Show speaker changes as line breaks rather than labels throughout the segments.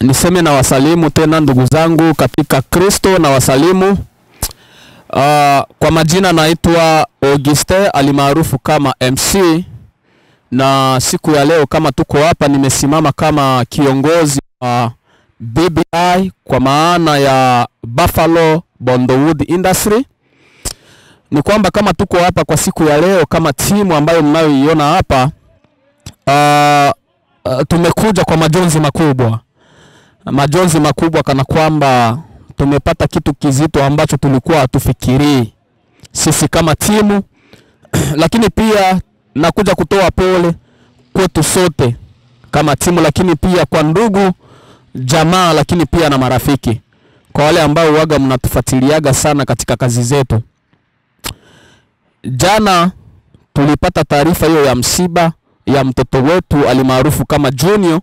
Niseme na wasalimu tena ndugu zangu katika Kristo na wasalimu. Kwa majina naitwa Auguste alimaarufu kama MC, na siku ya leo kama tuko hapa nimesimama kama kiongozi wa BBI kwa maana ya Buffalo Bondwood Industry. Ni kwamba kama tuko hapa kwa siku ya leo kama timu ambayo mnayoiona hapa, tumekuja kwa majonzi makubwa. Majonzi makubwa kana kwamba tumepata kitu kizito ambacho tulikuwa hatufikirii sisi kama timu. Lakini pia nakuja kutoa pole kwetu sote kama timu, lakini pia kwa ndugu, jamaa, lakini pia na marafiki, kwa wale ambao waga mnatufuatiliaga sana katika kazi zetu. Jana tulipata taarifa hiyo ya msiba ya mtoto wetu alimaarufu kama Junior.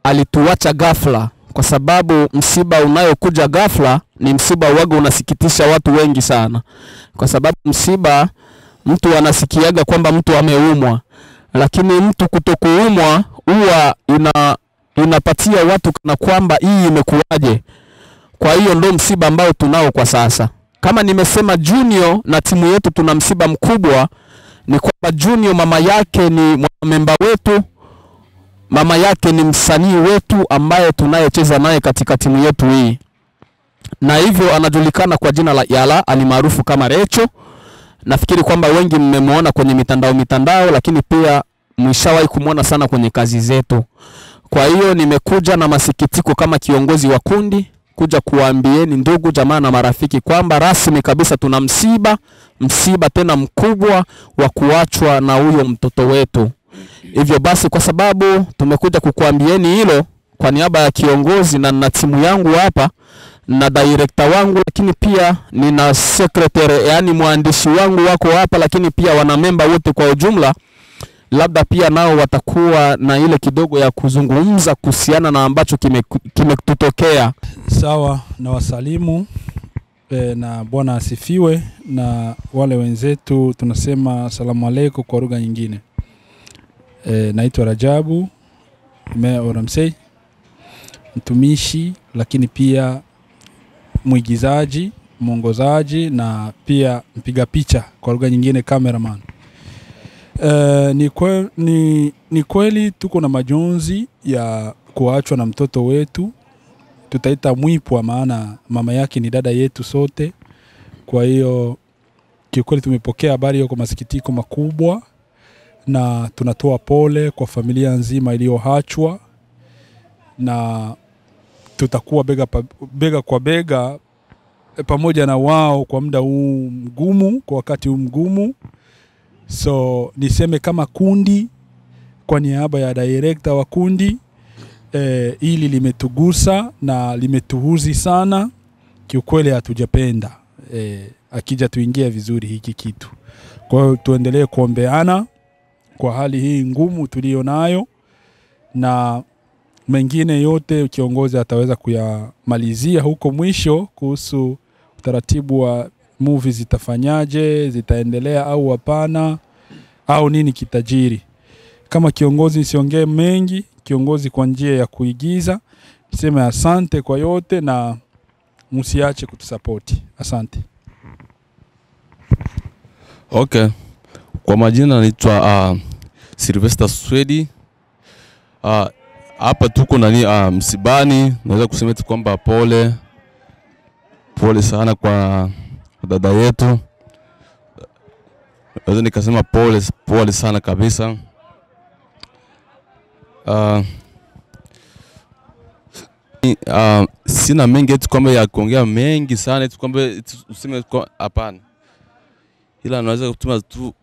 Alituacha ghafla, kwa sababu msiba unayokuja ghafla ni msiba waga unasikitisha watu wengi sana. Kwa sababu msiba mtu anasikiaga kwamba mtu ameumwa, lakini mtu kutokuumwa huwa inapatia watu kana kwamba hii imekuaje. Kwa hiyo ndo msiba ambao tunao kwa sasa. Kama nimesema Junior na timu yetu tuna msiba mkubwa, ni kwamba Junior mama yake ni memba wetu, mama yake ni msanii wetu ambaye tunayecheza naye katika timu yetu hii. Na hivyo anajulikana kwa jina la Yala, alimaarufu kama Recho. Nafikiri kwamba wengi mmemuona kwenye mitandao, lakini pia mwishawahi kumuona sana kwenye kazi zetu. Kwa hiyo nimekuja na masikitiko kama kiongozi wa kundi kuja kuambieni ndugu, jamaa na marafiki kwamba rasmi kabisa tuna msiba tena mkubwa wa kuachwa na huyo mtoto wetu. Hivyo basi, kwa sababu tumekuja kukuambieni hilo kwa niaba ya kiongozi na timu yangu hapa na director wangu, lakini pia nina secretary, yani mwandishi wangu wako hapa, lakini pia wana memba wote kwa ujumla, labda pia nao watakuwa na ile kidogo ya kuzungumza kuhusiana na ambacho kimetutokea.
Sawa, na wasalimu na Bwana asifiwe, na wale wenzetu tunasema asalamu alaykum kwa lugha nyingine. Naitwa Rajabu Oramsey, mtumishi lakini pia mwigizaji, mwongozaji na pia mpiga picha kwa lugha nyingine, cameraman. Ni kweli tuko na majonzi ya kuachwa na mtoto wetu. Tutaita mwipwa, maana mama yake ni dada yetu sote. Kwa hiyo kiukweli tumepokea habari hiyo kwa masikitiko makubwa, na tunatoa pole kwa familia nzima iliyoachwa, na tutakuwa bega kwa bega pamoja na wao kwa muda huu mgumu, kwa wakati huu mgumu. So niseme kama kundi, kwa niaba ya director wa kundi, ili limetugusa na limetuhuzi sana. Kiukweli hatujapenda akija tuingia vizuri hiki kitu. Kwa hiyo tuendelee kuombeana kwa hali hii ngumu tulionayo, na mengine yote kiongozi ataweza kuyamalizia huko mwisho kuhusu utaratibu wa movie zitafanyaje, zitaendelea au hapana, au nini kitajiri. Kama kiongozi siongee mengi, kiongozi kwa njia ya kuigiza, niseme asante kwa yote na msiache kutusapoti. Asante.
Okay. Kwa majina naitwa Sylvester Swedi. Hapa tuko nani msibani. Naweza kusema tu kwamba pole sana kwa dada yetu. Naweza nikasema pole sana kabisa. Sina mengi tu kwamba ya kuongea mengi sana tu kwamba useme hapana. Ila naweza kutuma tu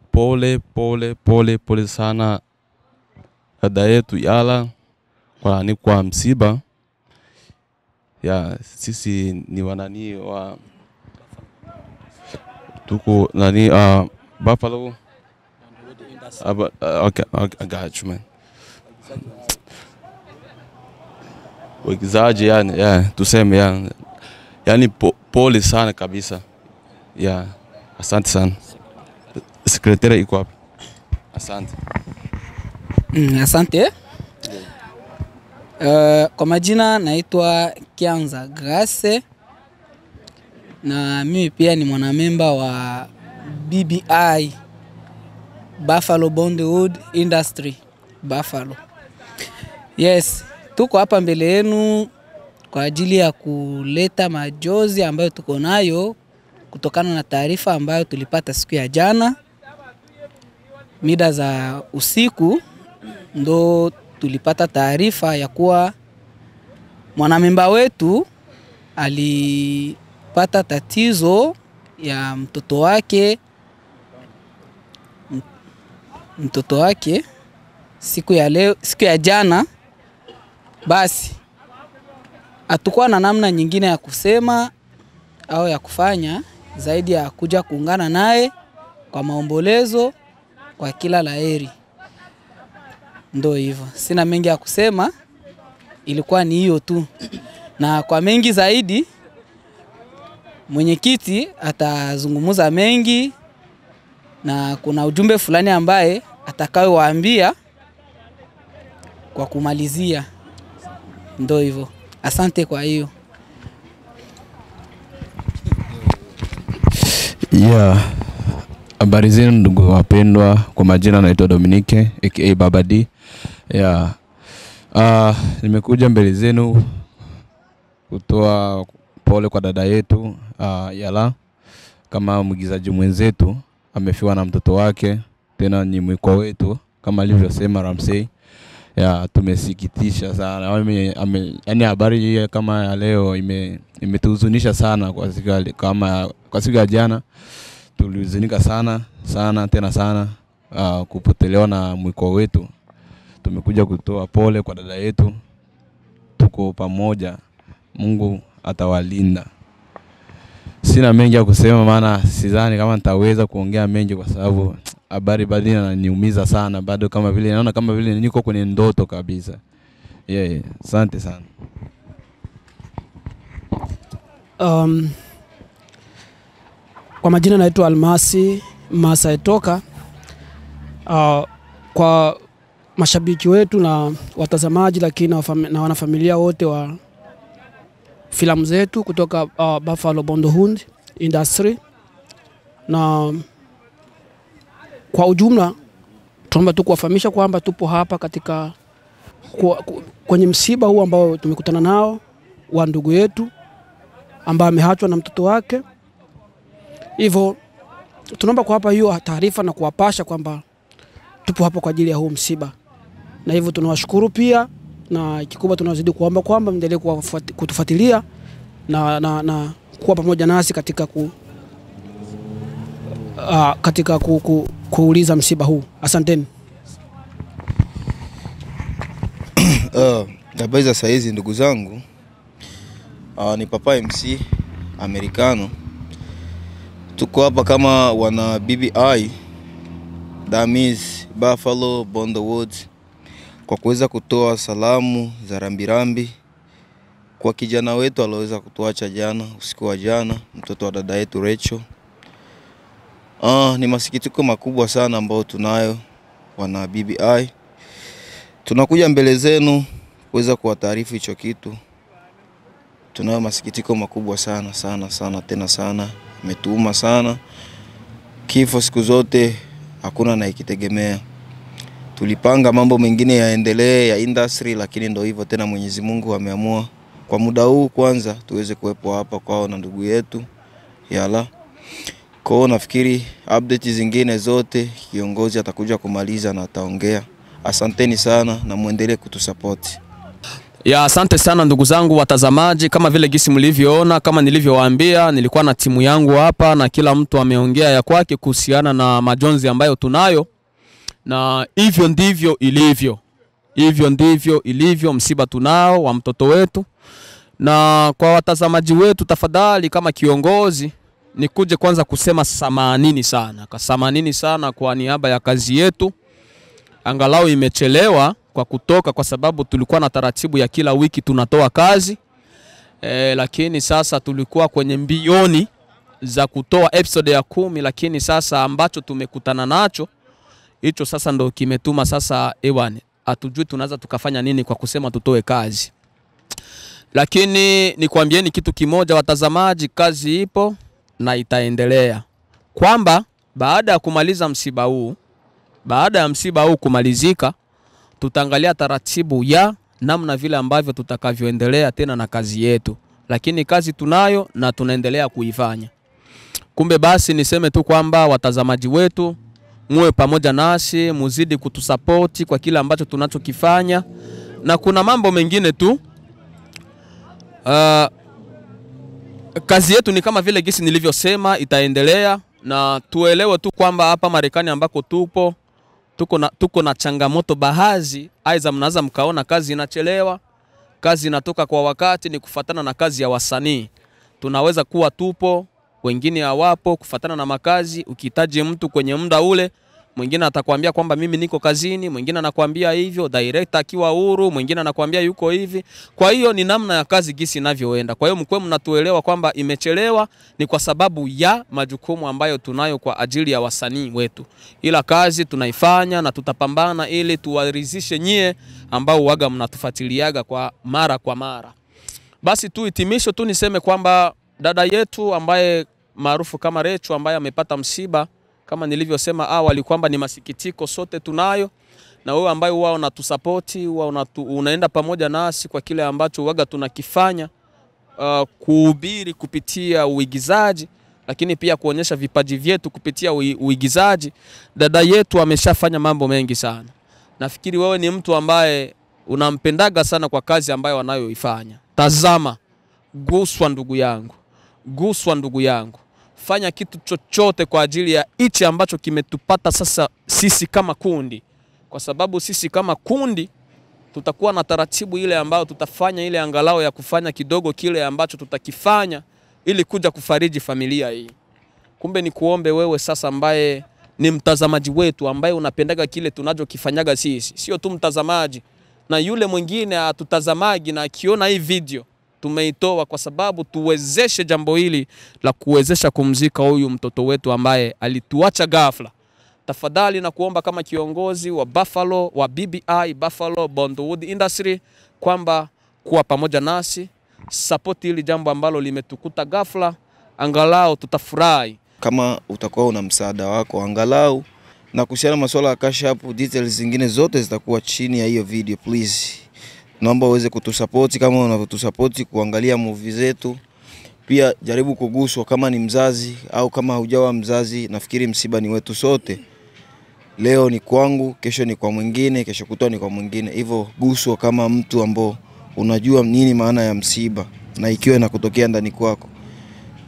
pole sana dada yetu Yala kwa msiba. Ya sisi ni wanani wa tuko nani Buffalo. Okay, I got you, man. Wigizaji yani, tuseme yani pole sana kabisa. Asante sana. Sekretari iko hapa. Asante.
Asante. Kwa majina naitwa Kianza Grace na mimi pia ni mwanamemba wa BBI, Buffalo Bondwood Industry Buffalo. Yes, tuko hapa mbele yenu kwa ajili ya kuleta majozi ambayo tuko nayo kutokana na taarifa ambayo tulipata siku ya jana mida za usiku. Ndo tulipata taarifa ya kuwa mwanamemba wetu alipata tatizo ya mtoto wake siku ya jana. Basi hatukuwa na namna nyingine ya kusema au ya kufanya zaidi ya kuja kuungana naye kwa maombolezo, kwa kila laheri. Ndo hivyo, sina mengi ya kusema, ilikuwa ni hiyo tu. Na kwa mengi zaidi mwenyekiti atazungumuza mengi, na kuna ujumbe fulani ambaye atakayowaambia kwa kumalizia. Ndo hivyo, asante. Kwa hiyo
habari zenu ndugu wapendwa, kwa majina naitwa Dominique aka Baba D. Nimekuja mbele zenu kutoa pole kwa dada yetu Yala, kama mwigizaji mwenzetu amefiwa na mtoto wake, tena ni mwiko wetu kama alivyosema Ramsey. Tumesikitisha sana. Yaani habari hii kama ya leo imetuhuzunisha sana kwa siku ya jana. Tulihuzunika sana tena sana kupotelewa na mwiko wetu. Tumekuja kutoa pole kwa dada yetu. Tuko pamoja. Mungu atawalinda. Sina mengi ya kusema, maana sidhani kama nitaweza kuongea mengi kwa sababu habari bado inaniumiza sana, bado kama vile naona kama vile niko kwenye ndoto kabisa. Asante sana.
Kwa majina naitwa Almasi Masaetoka. Kwa mashabiki wetu na watazamaji, lakini na wanafamilia wote wa filamu zetu kutoka Buffalo Bondwood Industry, na kwa ujumla tunaomba tu kuwafahamisha kwamba tupo hapa katika kwenye msiba huu ambao tumekutana nao wa ndugu yetu ambaye ameachwa na mtoto wake. Hivyo tunaomba kwa hapa hiyo taarifa na kuwapasha kwamba tupo hapa kwa ajili ya huu msiba. Na hivyo tunawashukuru pia, na kikubwa tunazidi kuomba kwamba mwendelee kutufuatilia na kuwa pamoja nasi katika kuuliza msiba huu. Asanteni.
Habari za saizi ndugu zangu. Ni Papa MC Americano. Tuko hapa kama wana BBI, Damis Buffalo Bondwood, kwa kuweza kutoa salamu za rambirambi kwa kijana wetu aliyoweza kutuacha jana, usiku wa jana, mtoto wa dada yetu Rachel. Ni masikitiko makubwa sana ambao tunayo wana BBI. Tunakuja mbele zenu kuweza kuwataarifu hicho kitu. Tunayo masikitiko makubwa sana tena sana. Imetuuma sana. Kifo siku zote hakuna na ikitegemea. Tulipanga mambo mengine yaendelee ya industry, lakini ndio hivyo tena, Mwenyezi Mungu ameamua kwa muda huu kwanza tuweze kuwepo hapa kwao na ndugu yetu Yala. Kwa nafikiri update zingine zote kiongozi atakuja kumaliza na ataongea. Asanteni sana na muendelee kutusupport.
Asante sana ndugu zangu watazamaji, kama vile gisi mlivyoona, kama nilivyowaambia, nilikuwa na timu yangu hapa na kila mtu ameongea ya kwake kuhusiana na majonzi ambayo tunayo, na hivyo ndivyo ilivyo msiba tunao wa mtoto wetu. Na kwa watazamaji wetu, tafadhali kama kiongozi nikuje kwanza kusema samanini sana kwa niaba ya kazi yetu. Angalau imechelewa kwa kutoka kwa sababu tulikuwa na taratibu ya kila wiki tunatoa kazi. Lakini sasa tulikuwa kwenye mbioni za kutoa episode ya 10, lakini sasa ambacho tumekutana nacho hicho sasa ndo kimetuma sasa ewane hatujui tunaanza tukafanya nini kwa kusema tutoe kazi. Lakini nikwambieni kitu kimoja watazamaji, kazi ipo na itaendelea. Kwamba baada ya kumaliza msiba huu, baada ya msiba huu kumalizika, tutaangalia taratibu ya namna vile ambavyo tutakavyoendelea tena na kazi yetu. Lakini kazi tunayo na tunaendelea kuifanya. Kumbe basi niseme tu kwamba watazamaji wetu muwe pamoja nasi, muzidi kutusapoti kwa kila ambacho tunachokifanya. Na kuna mambo mengine tu. Kazi yetu ni kama vile gisi nilivyosema itaendelea, na tuelewe tu kwamba hapa Marekani ambako tuko na changamoto baadhi. Aidha mnaweza mkaona kazi inachelewa, kazi inatoka kwa wakati, ni kufatana na kazi ya wasanii. Tunaweza kuwa tupo, wengine hawapo kufatana na makazi. Ukihitaji mtu kwenye muda ule, mwingine atakwambia kwamba mimi niko kazini, mwingine anakuambia hivyo, director akiwa huru, mwingine anakuambia yuko hivi. Kwa hiyo ni namna ya kazi gisi inavyoenda. Kwa hiyo mkwe mnatuelewa kwamba imechelewa ni kwa sababu ya majukumu ambayo tunayo kwa ajili ya wasanii wetu. Ila kazi tunaifanya na tutapambana ili tuwaridhishe nyie ambao waga mnatufuatiliaga kwa mara. Basi tu hitimisho tu niseme kwamba dada yetu ambaye maarufu kama Rechu ambaye amepata msiba, kama nilivyosema awali kwamba ni masikitiko sote tunayo, na wewe ambaye huwa unatusapoti, huwa unaenda pamoja nasi kwa kile ambacho waga tunakifanya, kuhubiri kupitia uigizaji, lakini pia kuonyesha vipaji vyetu kupitia uigizaji. Dada yetu ameshafanya mambo mengi sana. Nafikiri wewe ni mtu ambaye unampendaga sana kwa kazi ambayo anayoifanya. Tazama, guswa ndugu yangu. Guswa ndugu yangu. Fanya kitu chochote kwa ajili ya hichi ambacho kimetupata sasa sisi kama kundi. Kwa sababu sisi kama kundi tutakuwa na taratibu ile ambayo tutafanya ile angalau ya kufanya kidogo kile ambacho tutakifanya ili kuja kufariji familia hii. Kumbe ni kuombe wewe sasa ambaye ni mtazamaji wetu, ambaye unapendaga kile tunachokifanyaga sisi. Sio tu mtazamaji, na yule mwingine atutazamaji na akiona hii video tumeitoa kwa sababu tuwezeshe jambo hili la kuwezesha kumzika huyu mtoto wetu ambaye alituacha ghafla. Tafadhali na kuomba kama kiongozi wa Buffalo, wa BBI Buffalo Bondowood Industry, kwamba kuwa pamoja nasi, support hili jambo ambalo limetukuta ghafla, angalau tutafurahi. Kama utakuwa una msaada wako angalau, na kuhusiana masuala ya cash app, details zingine zote zitakuwa chini ya hiyo video. Please naomba uweze kutusupport kama unavyotusupport kuangalia movie zetu. Pia jaribu kuguswa kama ni mzazi au kama hujawa mzazi. Nafikiri msiba ni wetu sote. Leo ni kwangu, kesho ni kwa mwingine, kesho kutwa ni kwa mwingine. Hivyo guswa kama mtu ambao unajua nini maana ya msiba, na ikiwa inakutokea ndani kwako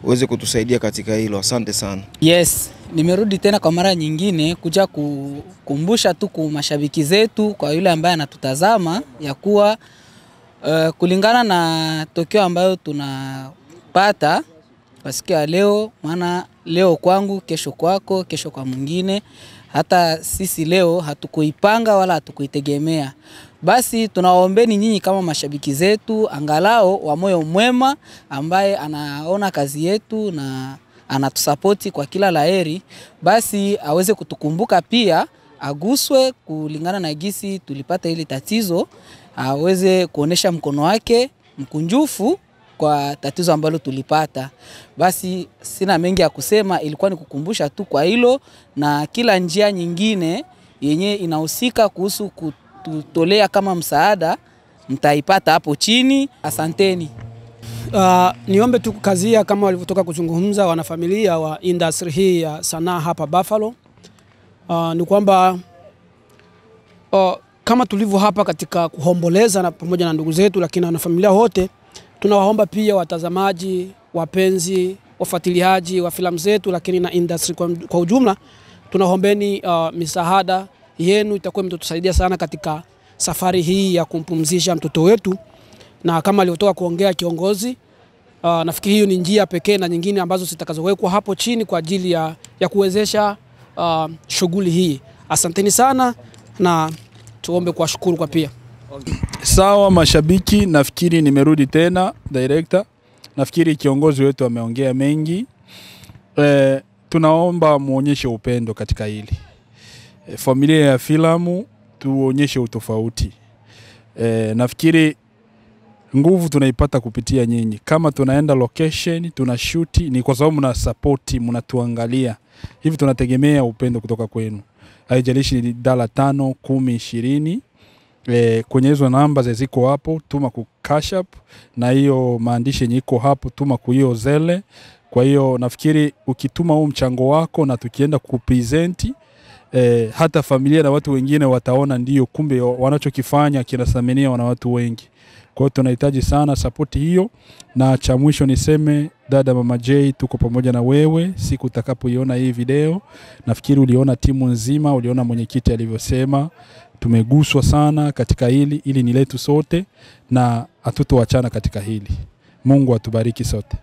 uweze kutusaidia katika hilo. Asante sana.
Yes, nimerudi tena kwa mara nyingine kuja kukumbusha tu kwa mashabiki zetu, kwa yule ambaye anatutazama, ya kuwa kulingana na tokeo ambayo tunapata kwa siku ya leo, maana leo kwangu, kesho kwako, kesho kwa mwingine, hata sisi leo hatukuipanga wala hatukuitegemea. Basi tunawaombeni nyinyi kama mashabiki zetu, angalau wa moyo mwema ambaye anaona kazi yetu na anatusapoti kwa kila laheri, basi aweze kutukumbuka pia, aguswe kulingana na gisi tulipata hili tatizo, aweze kuonesha mkono wake mkunjufu kwa tatizo ambalo tulipata. Basi sina mengi ya kusema, ilikuwa ni kukumbusha tu kwa hilo, na kila njia nyingine yenye inahusika kuhusu kututolea kama msaada mtaipata hapo chini. Asanteni.
Niombe tu kukazia kama walivyotoka kuzungumza wanafamilia wa industry hii ya sanaa hapa Buffalo. Ni kwamba kama tulivyo hapa katika kuomboleza na pamoja na ndugu zetu, lakini wanafamilia wote tunawaomba pia watazamaji, wapenzi, wafuatiliaji wa filamu zetu, lakini na industry kwa ujumla, tunaombeni misaada yenu, itakuwa mtatusaidia sana katika safari hii ya kumpumzisha mtoto wetu. Na kama alivyotoka kuongea kiongozi, nafikiri hiyo ni njia pekee na nyingine ambazo zitakazowekwa hapo chini kwa ajili ya kuwezesha shughuli hii. Asanteni sana na tuombe kuwashukuru kwa pia.
Sawa mashabiki, nafikiri nimerudi tena director. Nafikiri kiongozi wetu ameongea mengi. tunaomba muonyeshe upendo katika hili. Familia ya filamu tuonyeshe utofauti. Nafikiri nguvu tunaipata kupitia nyinyi. Kama tunaenda location, tunashoot, ni kwa sababu mna support, mnatuangalia. Hivi tunategemea upendo kutoka kwenu. Haijalishi ni $5, 10, 20. Kwenye hizo namba ziko hapo, tuma ku Cash App, na hiyo maandishi yenye iko hapo tuma ku hiyo Zelle. Kwa hiyo nafikiri ukituma huu mchango wako na tukienda kupresent, hata familia na watu wengine wataona ndio kumbe wanachokifanya kinathaminiwa na watu wengi. Kwa hiyo tunahitaji sana support hiyo. Na cha mwisho niseme, dada Mama J, tuko pamoja na wewe siku utakapoiona hii video. Nafikiri uliona timu nzima, uliona mwenyekiti alivyosema. Tumeguswa sana katika hili ni letu sote na hatutoachana katika hili. Mungu atubariki sote.